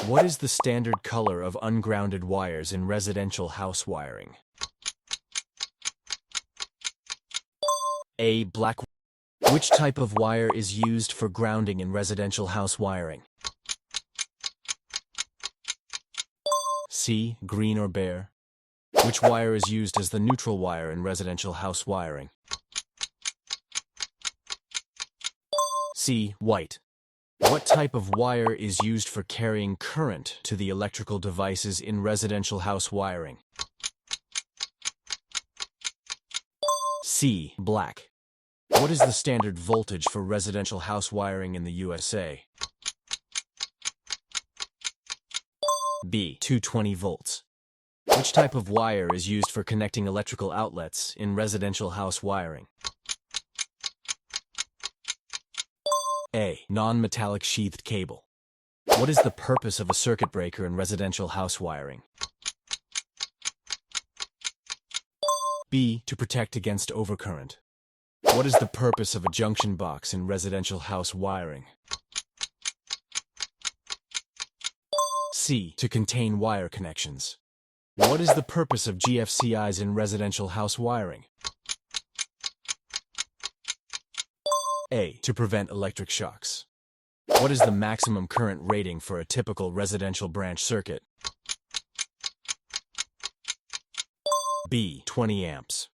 What is the standard color of ungrounded wires in residential house wiring? A. Black. Which type of wire is used for grounding in residential house wiring? C. Green or bare. Which wire is used as the neutral wire in residential house wiring? C. White. What type of wire is used for carrying current to the electrical devices in residential house wiring? C. Black. What is the standard voltage for residential house wiring in the USA? B. 220 volts. Which type of wire is used for connecting electrical outlets in residential house wiring? A. Non-metallic sheathed cable. What is the purpose of a circuit breaker in residential house wiring? B. To protect against overcurrent. What is the purpose of a junction box in residential house wiring? C. To contain wire connections. What is the purpose of GFCIs in residential house wiring? A. To prevent electric shocks. What is the maximum current rating for a typical residential branch circuit? B. 20 amps.